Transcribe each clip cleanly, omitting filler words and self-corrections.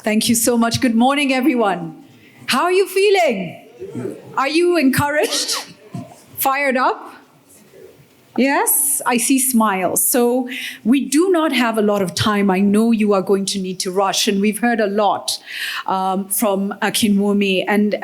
Thank you so much. Good morning, everyone. How are you feeling? Are you encouraged? Fired up? Yes, I see smiles. So we do not have a lot of time. I know you are going to need to rush, and we've heard a lot from Akinwunmi. And,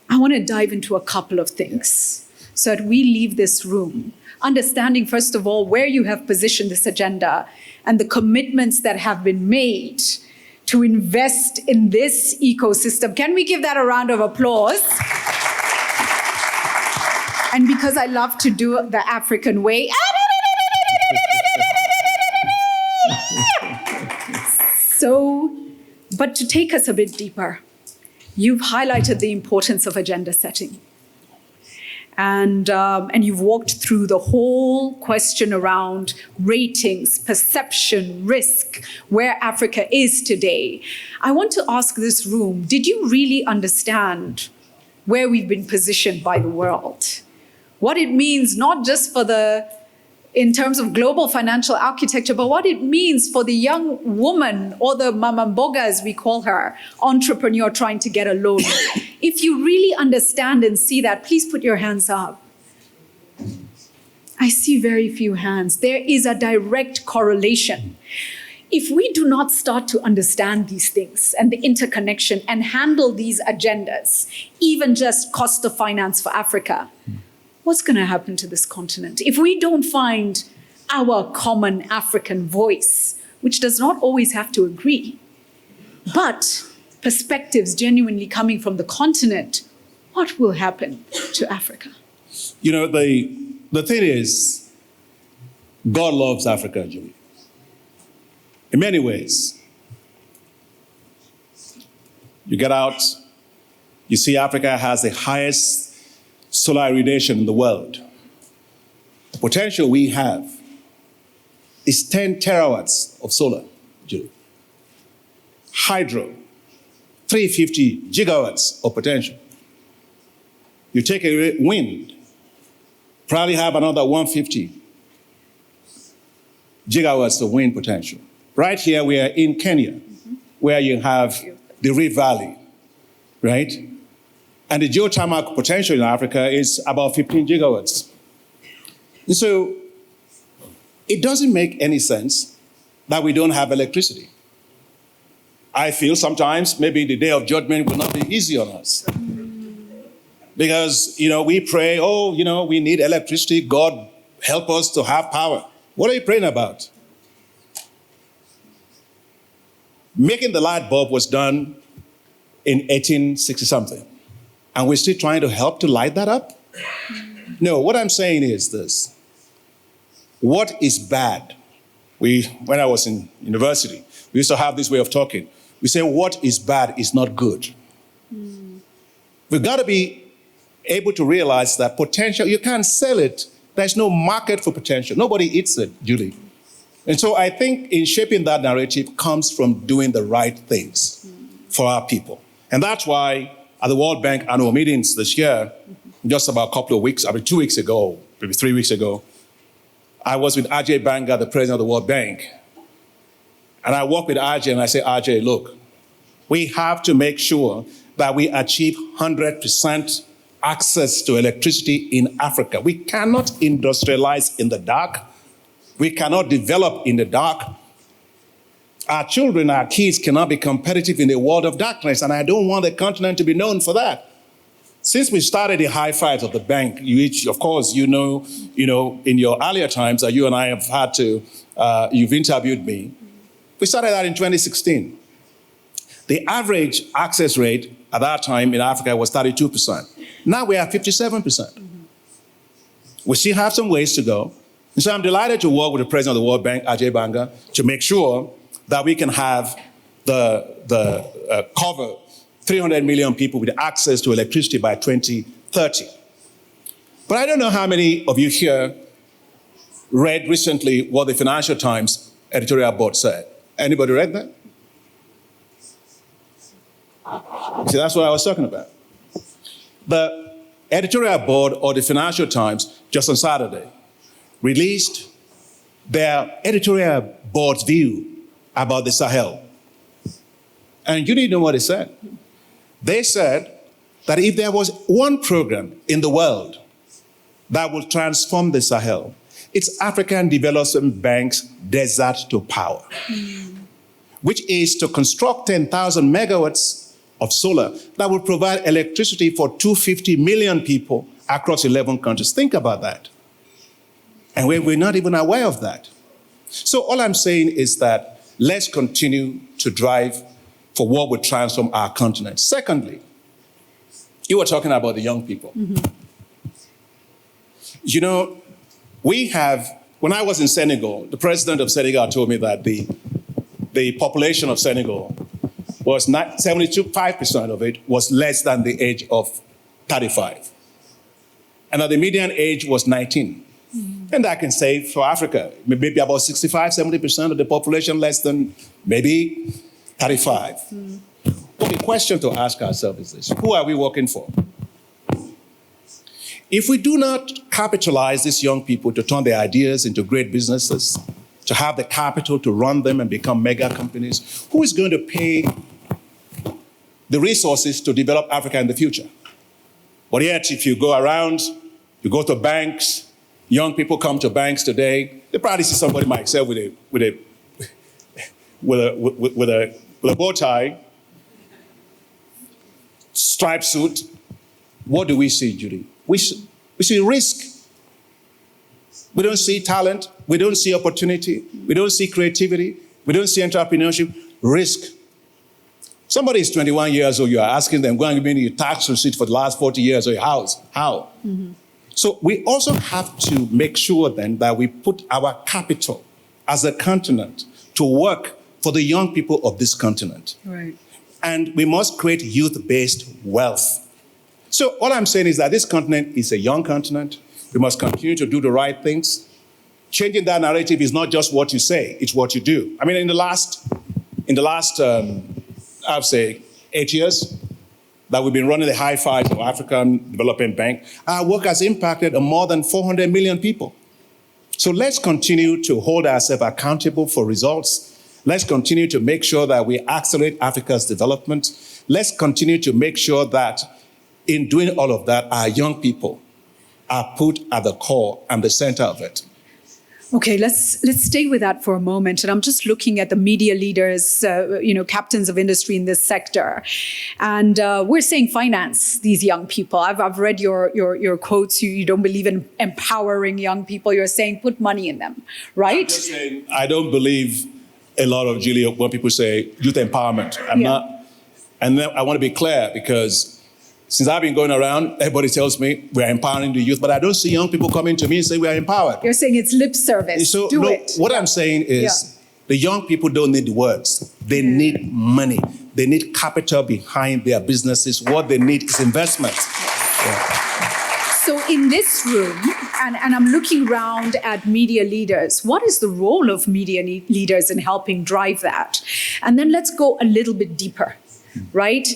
I want to dive into a couple of things so that we leave this room understanding, first of all, where you have positioned this agenda and the commitments that have been made to invest in this ecosystem. Can we give that a round of applause? And because I love to do the African way, but to take us a bit deeper, you've highlighted the importance of agenda setting. And you've walked through the whole question around ratings, perception, risk, where Africa is today. I want to ask this room, did you really understand where we've been positioned by the world? What it means, not just in terms of global financial architecture, but what it means for the young woman or the mamamboga, as we call her, entrepreneur trying to get a loan. If you really understand and see that, please put your hands up. I see very few hands. There is a direct correlation. If we do not start to understand these things and the interconnection and handle these agendas, even just cost of finance for Africa, what's going to happen to this continent? If we don't find our common African voice, which does not always have to agree, but perspectives genuinely coming from the continent, what will happen to Africa? You know, the thing is, God loves Africa, Julie. In many ways. You get out, you see Africa has the highest solar irradiation in the world. The potential we have is 10 terawatts of solar, Julie. Hydro, 350 gigawatts of potential. You take a wind, probably have another 150 gigawatts of wind potential. Right here, we are in Kenya, where you have the Rift Valley, right? And the geothermal potential in Africa is about 15 gigawatts. And so it doesn't make any sense that we don't have electricity. I feel sometimes maybe the day of judgment will not be easy on us. Because, we pray, we need electricity. God, help us to have power. What are you praying about? Making the light bulb was done in 1860-something. And we're still trying to help to light that up? No, what I'm saying is this. What is bad? When I was in university, we used to have this way of talking. We say what is bad is not good. We've got to be able to realize that potential, you can't sell it. There's no market for potential. Nobody eats it, Julie. And so I think in shaping that narrative comes from doing the right things for our people. And that's why at the World Bank annual meetings this year, just about a couple of weeks, 2 weeks ago, maybe 3 weeks ago, I was with Ajay Banga, the president of the World Bank. And I walked with Ajay and I said, Ajay, look, we have to make sure that we achieve 100% access to electricity in Africa. We cannot industrialize in the dark. We cannot develop in the dark. Our children, our kids cannot be competitive in a world of darkness, and I don't want the continent to be known for that. Since we started the high fives of the bank, which, of course, in your earlier times that you and I have had to, you've interviewed me, we started that in 2016. The average access rate at that time in Africa was 32%. Now we are 57%. We still have some ways to go. And so I'm delighted to work with the president of the World Bank, Ajay Banga, to make sure that we can have cover 300 million people with access to electricity by 2030. But I don't know how many of you here read recently what the Financial Times editorial board said. Anybody read that? See, that's what I was talking about. The editorial board or the Financial Times, just on Saturday, released their editorial board's view about the Sahel. And you need to know what they said. They said that if there was one program in the world that will transform the Sahel, it's African Development Bank's Desert to Power, which is to construct 10,000 megawatts of solar that will provide electricity for 250 million people across 11 countries. Think about that. And we're not even aware of that. So all I'm saying is that let's continue to drive for what will transform our continent. Secondly, you were talking about the young people. You know, when I was in Senegal, the president of Senegal told me that the population of Senegal was 75% of it was less than the age of 35. And that the median age was 19. And I can say for Africa, maybe about 65, 70% of the population less than maybe 35. But the question to ask ourselves is this: who are we working for? If we do not capitalize these young people to turn their ideas into great businesses, to have the capital to run them and become mega companies, who is going to pay the resources to develop Africa in the future? But yet, if you go around, you go to banks, young people come to banks today, they probably see somebody myself with a bow tie, striped suit. What do we see, Judy? We see risk. We don't see talent. We don't see opportunity. We don't see creativity. We don't see entrepreneurship. Risk. Somebody is 21 years old. You are asking them, go and give me your tax receipt for the last 40 years of your house. How? So we also have to make sure then that we put our capital as a continent to work for the young people of this continent. Right. And we must create youth-based wealth. So all I'm saying is that this continent is a young continent. We must continue to do the right things. Changing that narrative is not just what you say, it's what you do. I mean, in the last, I'd say 8 years that we've been running the fireside of African Development Bank, our work has impacted more than 400 million people. So let's continue to hold ourselves accountable for results. Let's continue to make sure that we accelerate Africa's development. Let's continue to make sure that in doing all of that, our young people are put at the core and the center of it. Okay, let's stay with that for a moment. And I'm just looking at the media leaders, captains of industry in this sector. And we're saying finance these young people. I've read your quotes. You don't believe in empowering young people. You're saying put money in them, right? I'm just saying, I don't believe a lot of, Julia, when people say youth empowerment. I'm not. And then I want to be clear, because since I've been going around, everybody tells me we're empowering the youth, but I don't see young people coming to me and say we are empowered. You're saying it's lip service. So, Do it. What I'm saying is the young people don't need the words. They need money. They need capital behind their businesses. What they need is investment. So in this room, and I'm looking around at media leaders, what is the role of media leaders in helping drive that? And then let's go a little bit deeper, right?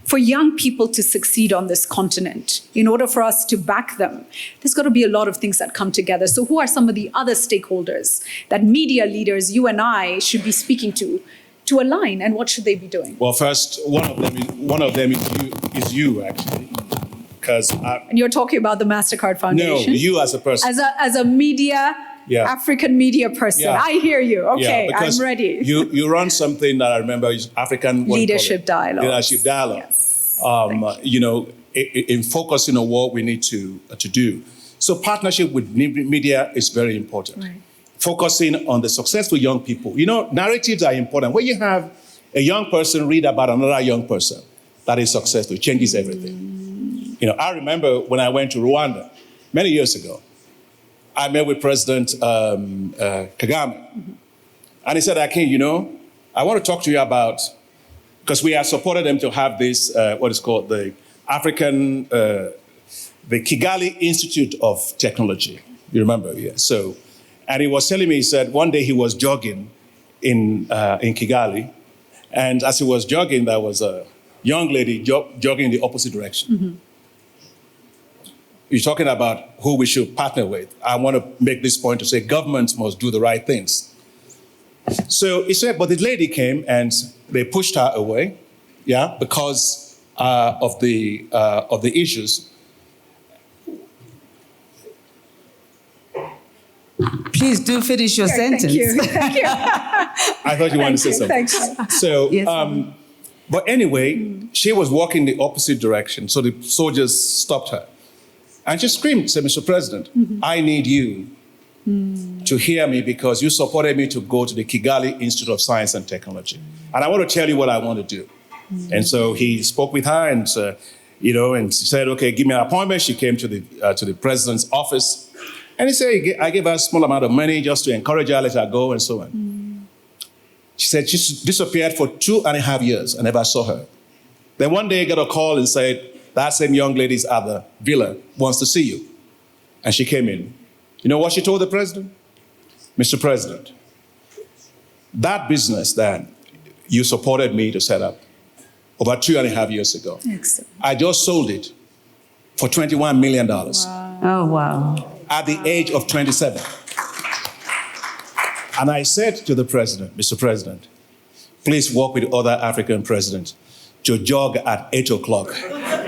For young people to succeed on this continent, in order for us to back them, there's got to be a lot of things that come together. So who are some of the other stakeholders that media leaders, you and I, should be speaking to align, and what should they be doing? Well, first, one of them is you actually. And you're talking about the MasterCard Foundation? No, you as a person. As a media, African media person. I hear you. Okay, I'm ready. You run something that I remember is African Leadership Dialogue. Leadership Dialogue. Yes. In focusing on what we need to do. So partnership with media is very important. Right. Focusing on the successful young people. Narratives are important. When you have a young person read about another young person that is successful, it changes everything. I remember when I went to Rwanda many years ago, I met with President Kagame. And he said, Akin, I want to talk to you about, because we have supported them to have this, what is called the Kigali Institute of Technology. You remember? Yeah. So, and he was telling me, he said, one day he was jogging in Kigali. And as he was jogging, there was a young lady jogging in the opposite direction. You're talking about who we should partner with. I want to make this point to say governments must do the right things. So he said, but the lady came and they pushed her away, yeah, because of the issues. Please do finish your sentence. Thank you. Thank you. I thought you wanted to say something. Thanks. So, Yes. but anyway, she was walking the opposite direction, so the soldiers stopped her. And she screamed, said, Mr. President, I need you to hear me because you supported me to go to the Kigali Institute of Science and Technology. And I want to tell you what I want to do. And so he spoke with her and, and she said, okay, give me an appointment. She came to the president's office. And he said, I gave her a small amount of money just to encourage her, let her go, and so on. She said she disappeared for 2.5 years. I never saw her. Then one day I got a call and said, that same young lady's at the villa, wants to see you. And she came in. You know what she told the president? Mr. President, that business that you supported me to set up over 2.5 years ago, Excellent. I just sold it for $21 million. Wow. Oh, wow. At the age of 27. And I said to the president, Mr. President, please work with other African presidents to jog at 8 o'clock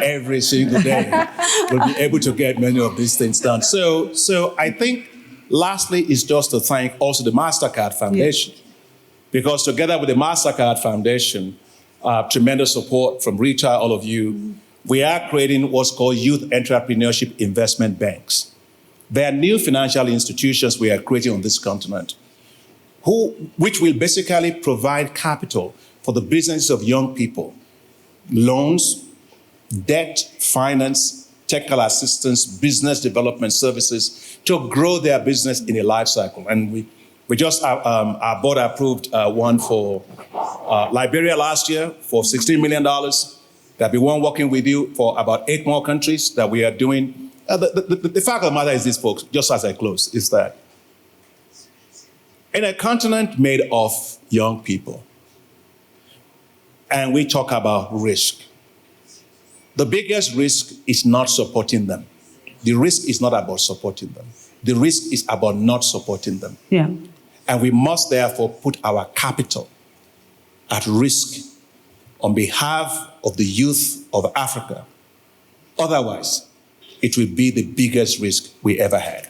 every single day. We'll be able to get many of these things done. So I think lastly is just to thank also the MasterCard Foundation, because together with the MasterCard Foundation, tremendous support from Rita, all of you, we are creating what's called Youth Entrepreneurship Investment Banks. There are new financial institutions we are creating on this continent, which will basically provide capital for the business of young people, loans, debt, finance, technical assistance, business development services to grow their business in a life cycle. And we just, our board approved one for Liberia last year for $16 million. There'll be one working with you for about 8 more countries that we are doing. The fact of the matter is this, folks, just as I close, is that in a continent made of young people, and we talk about risk, the biggest risk is not supporting them. The risk is not about supporting them. The risk is about not supporting them. Yeah. And we must therefore put our capital at risk on behalf of the youth of Africa. Otherwise, it will be the biggest risk we ever had.